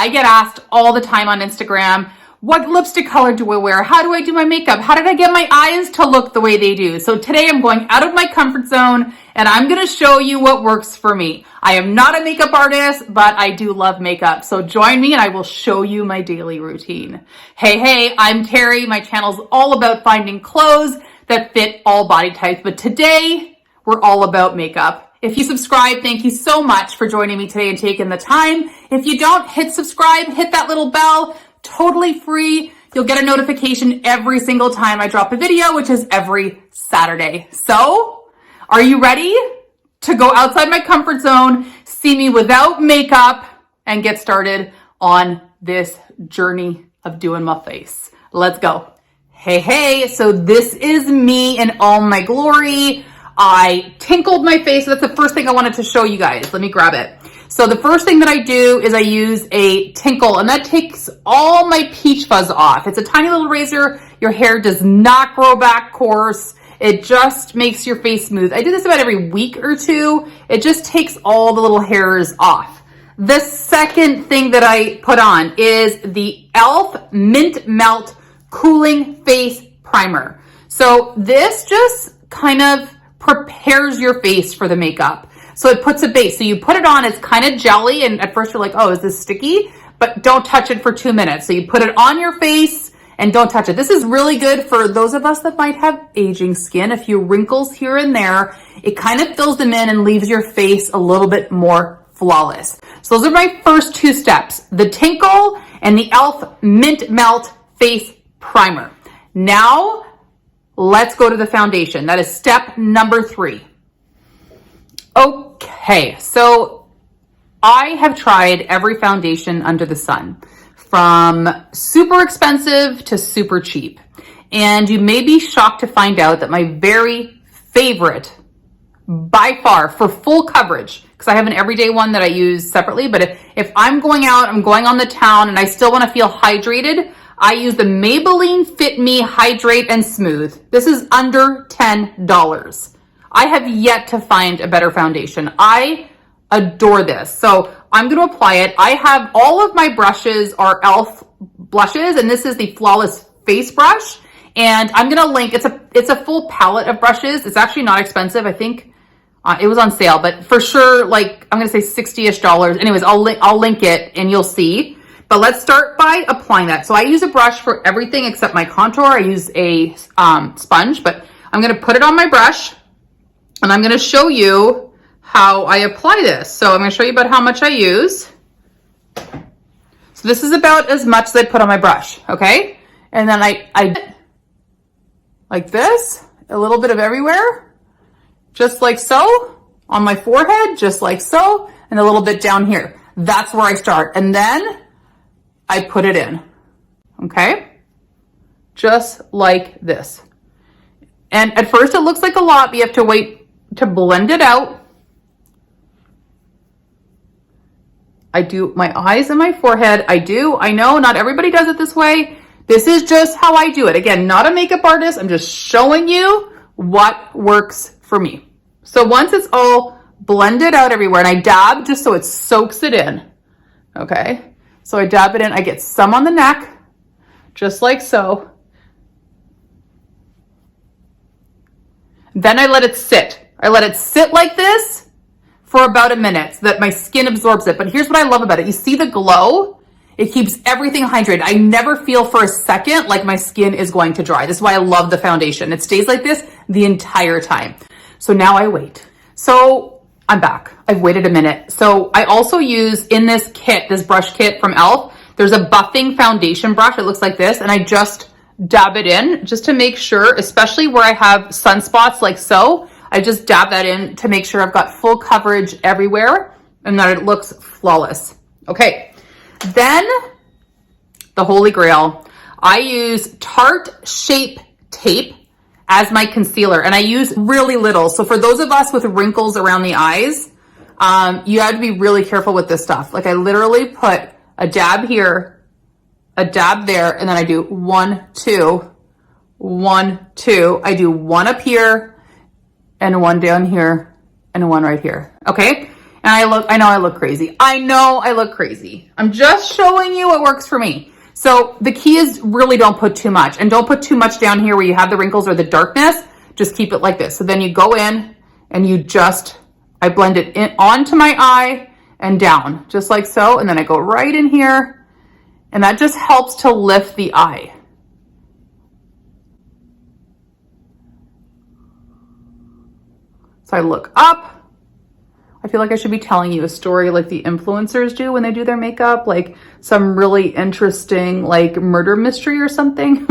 I get asked all the time on Instagram, what lipstick color do I wear? How do I do my makeup? How did I get my eyes to look the way they do? So today I'm going out of my comfort zone and I'm gonna show you what works for me. I am not a makeup artist, but I do love makeup. So join me and I will show you my daily routine. Hey, I'm Terry. My channel's all about finding clothes that fit all body types, but today we're all about makeup. If you subscribe, thank you so much for joining me today and taking the time. If you don't, hit subscribe, hit that little bell. Totally free. You'll get a notification every single time I drop a video, which is every Saturday. So, are you ready to go outside my comfort zone, see me without makeup, and get started on this journey of doing my face? Let's go. Hey, so this is me in all my glory. I tinkled my face. That's the first thing I wanted to show you guys. Let me grab it. So the first thing that I do is I use a Tinkle, and that takes all my peach fuzz off. It's a tiny little razor. Your hair does not grow back coarse. It just makes your face smooth. I do this about every week or two. It just takes all the little hairs off. The second thing that I put on is the e.l.f. Mint Melt Cooling Face Primer. So this just kind of prepares your face for the makeup. So it puts a base. So you put it on, it's kind of jelly, and at first you're like, oh, is this sticky? But don't touch it for 2 minutes. So you put it on your face and don't touch it. This is really good for those of us that might have aging skin, a few wrinkles here and there. It kind of fills them in and leaves your face a little bit more flawless. So those are my first two steps, the Tinkle and the e.l.f. Mint Melt Face Primer. Now, let's go to the foundation. That is step number 3. Okay, so I have tried every foundation under the sun, from super expensive to super cheap. And you may be shocked to find out that my very favorite, by far, for full coverage, because I have an everyday one that I use separately, but if I'm going out, I'm going on the town, and I still want to feel hydrated, I use the Maybelline Fit Me Hydrate and Smooth. This is under $10. I have yet to find a better foundation. I adore this. So I'm going to apply it. I have all of my brushes are e.l.f. blushes, and this is the Flawless Face Brush. And I'm going to link, it's a full palette of brushes. It's actually not expensive. I think it was on sale, but for sure, like, I'm going to say $60-ish. Anyways, I'll link it and you'll see. But let's start by applying that. So I use a brush for everything except my contour. I use a sponge, but I'm going to put it on my brush. And I'm going to show you how I apply this. So I'm going to show you about how much I use. So this is about as much as I put on my brush, okay? And then I like this, a little bit of everywhere, just like so, on my forehead, just like so, and a little bit down here. That's where I start. And then I put it in, okay? Just like this. And at first it looks like a lot, but you have to wait to blend it out. I do my eyes and my forehead. I know not everybody does it this way. This is just how I do it. Again, not a makeup artist. I'm just showing you what works for me. So once it's all blended out everywhere, and I dab just so it soaks it in. Okay. So I dab it in. I get some on the neck, just like so. Then I let it sit. I let it sit like this for about a minute so that my skin absorbs it. But here's what I love about it. You see the glow? It keeps everything hydrated. I never feel for a second like my skin is going to dry. This is why I love the foundation. It stays like this the entire time. So now I wait. So I'm back. I've waited a minute. So I also use in this kit, this brush kit from e.l.f., there's a buffing foundation brush. It looks like this. And I just dab it in just to make sure, especially where I have sunspots like so, I just dab that in to make sure I've got full coverage everywhere and that it looks flawless. Okay, then the holy grail. I use Tarte Shape Tape as my concealer, and I use really little. So for those of us with wrinkles around the eyes, you have to be really careful with this stuff. Like I literally put a dab here, a dab there, and then I do 1, 2, 1, 2. I do one up here and one down here and one right here. Okay. And I know I look crazy. I know I look crazy. I'm just showing you what works for me. So the key is really don't put too much, and don't put too much down here where you have the wrinkles or the darkness. Just keep it like this. So then you go in and I blend it in onto my eye and down, just like so. And then I go right in here, and that just helps to lift the eye. So I look up. I feel like I should be telling you a story like the influencers do when they do their makeup, like some really interesting like murder mystery or something.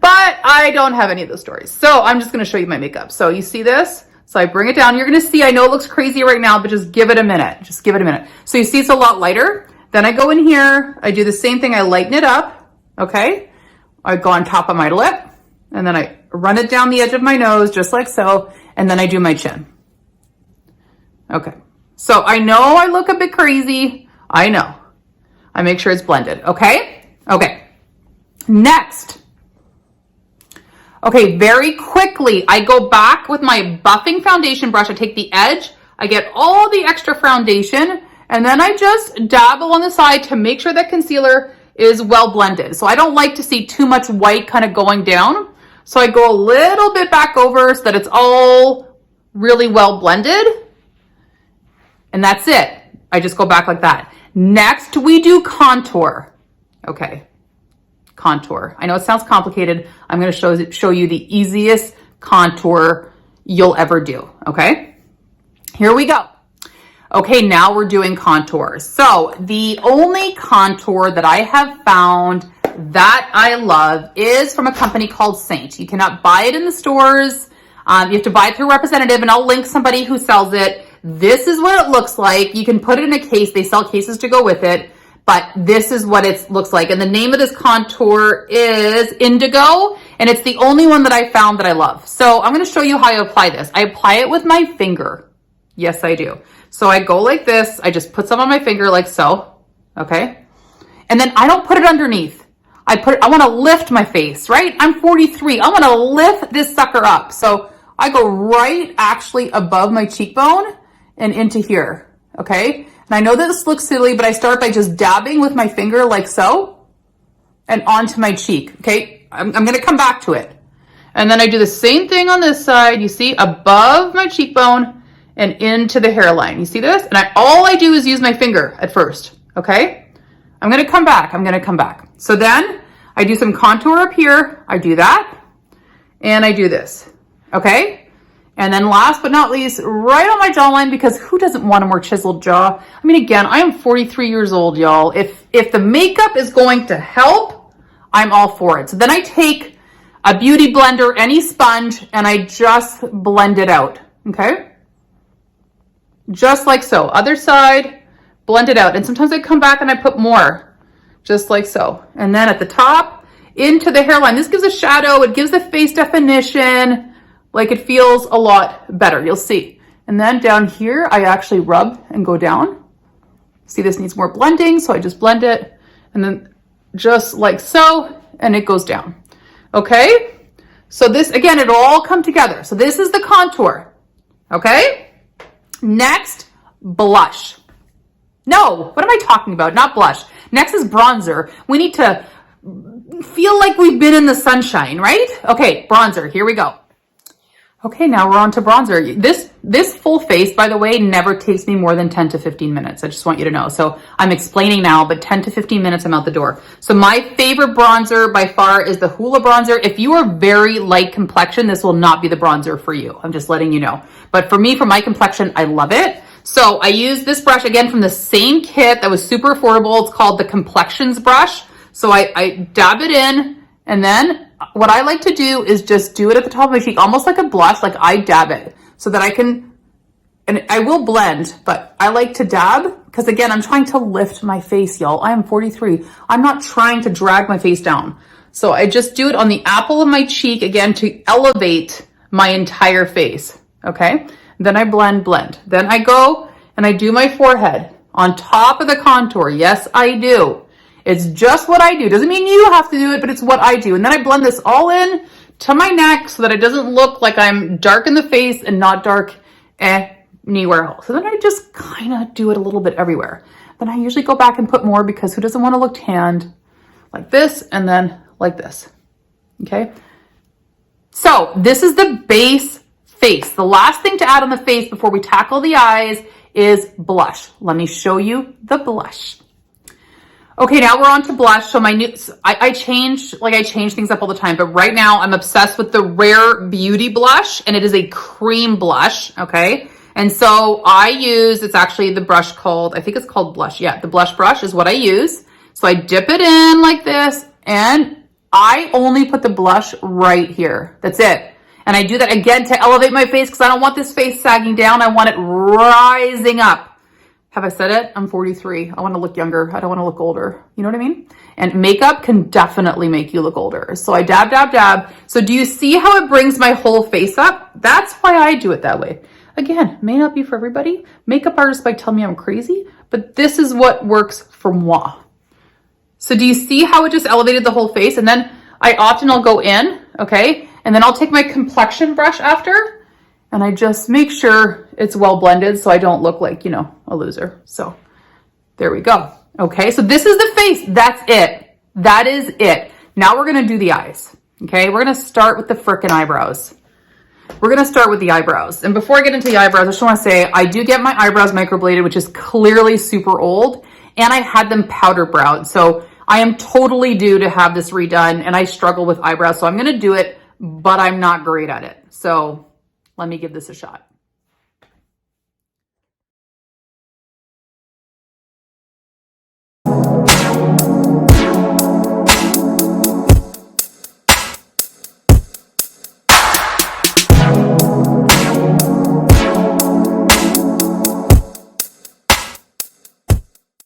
But I don't have any of those stories. So I'm just gonna show you my makeup. So you see this? So I bring it down. You're gonna see, I know it looks crazy right now, but just give it a minute. Just give it a minute. So you see it's a lot lighter. Then I go in here, I do the same thing, I lighten it up, okay? I go on top of my lip, and then I run it down the edge of my nose, just like so, and then I do my chin. Okay, so I know I look a bit crazy. I know. I make sure it's blended, okay? Okay, next. Okay, very quickly, I go back with my buffing foundation brush. I take the edge, I get all the extra foundation, and then I just dabble on the side to make sure that concealer is well blended. So I don't like to see too much white kind of going down. So I go a little bit back over so that it's all really well blended. And that's it. I just go back like that. Next, we do contour. Okay, contour. I know it sounds complicated. I'm gonna show you the easiest contour you'll ever do, okay? Here we go. Okay, now we're doing contour. So the only contour that I have found that I love is from a company called Seint. You cannot buy it in the stores. You have to buy it through a representative, and I'll link somebody who sells it. This is what it looks like. You can put it in a case. They sell cases to go with it, but this is what it looks like. And the name of this contour is Indigo, and it's the only one that I found that I love. So I'm gonna show you how I apply this. I apply it with my finger. Yes, I do. So I go like this. I just put some on my finger like so, okay? And then I don't put it underneath. I wanna lift my face, right? I'm 43. I wanna lift this sucker up. So I go right actually above my cheekbone and into here, okay? And I know that this looks silly, but I start by just dabbing with my finger like so and onto my cheek, okay? I'm gonna come back to it. And then I do the same thing on this side, you see, above my cheekbone and into the hairline. You see this? And all I do is use my finger at first, okay? I'm gonna come back. So then I do some contour up here, I do that, and I do this, okay? And then last but not least, right on my jawline, because who doesn't want a more chiseled jaw? I mean, again, I am 43 years old, y'all. If the makeup is going to help, I'm all for it. So then I take a beauty blender, any sponge, and I just blend it out, okay? Just like so. Other side, blend it out. And sometimes I come back and I put more, just like so. And then at the top, into the hairline. This gives a shadow, it gives the face definition. Like it feels a lot better, you'll see. And then down here, I actually rub and go down. See, this needs more blending, so I just blend it. And then just like so, and it goes down. Okay? So this, again, it'll all come together. So this is the contour, okay? Next, blush. No, what am I talking about? Not blush. Next is bronzer. We need to feel like we've been in the sunshine, right? Okay, bronzer, here we go. Okay, now we're on to bronzer. This full face, by the way, never takes me more than 10 to 15 minutes. I just want you to know. So I'm explaining now, but 10 to 15 minutes, I'm out the door. So my favorite bronzer by far is the Hoola bronzer. If you are very light complexion, this will not be the bronzer for you. I'm just letting you know. But for me, for my complexion, I love it. So I use this brush, again, from the same kit that was super affordable. It's called the Complexions brush. So I dab it in, and then what I like to do is just do it at the top of my cheek, almost like a blush, like I dab it so that I can, and I will blend, but I like to dab because again, I'm trying to lift my face, y'all. I am 43. I'm not trying to drag my face down. So I just do it on the apple of my cheek, again, to elevate my entire face, okay? Then I blend. Then I go and I do my forehead on top of the contour. Yes, I do. It's just what I do. Doesn't mean you have to do it, but it's what I do. And then I blend this all in to my neck so that it doesn't look like I'm dark in the face and not dark anywhere else. So then I just kind of do it a little bit everywhere. Then I usually go back and put more because who doesn't want to look tanned? Like this and then like this, okay? So this is the base face. The last thing to add on the face before we tackle the eyes is blush. Let me show you the blush. Okay, now we're on to blush. So my new, I change things up all the time, but right now I'm obsessed with the Rare Beauty blush, and it is a cream blush, okay? And so I use, it's actually the brush called, I think it's called Blush. Yeah, the blush brush is what I use. So I dip it in like this, and I only put the blush right here. That's it. And I do that again to elevate my face because I don't want this face sagging down. I want it rising up. Have I said it? I'm 43. I want to look younger. I don't want to look older. You know what I mean? And makeup can definitely make you look older. So I dab, dab, dab. So do you see how it brings my whole face up? That's why I do it that way. Again, may not be for everybody. Makeup artists might tell me I'm crazy, but this is what works for moi. So do you see how it just elevated the whole face? And then I often will go in, okay? And then I'll take my complexion brush after, and I just make sure it's well blended so I don't look like, you know, a loser. So there we go. Okay, so this is the face. That's it. That is it. Now we're gonna do the eyes, okay? We're gonna start with the frickin' eyebrows. We're gonna start with the eyebrows. And before I get into the eyebrows, I just wanna say, I do get my eyebrows microbladed, which is clearly super old, and I had them powder browed. So I am totally due to have this redone, and I struggle with eyebrows, so I'm gonna do it, but I'm not great at it. So let me give this a shot.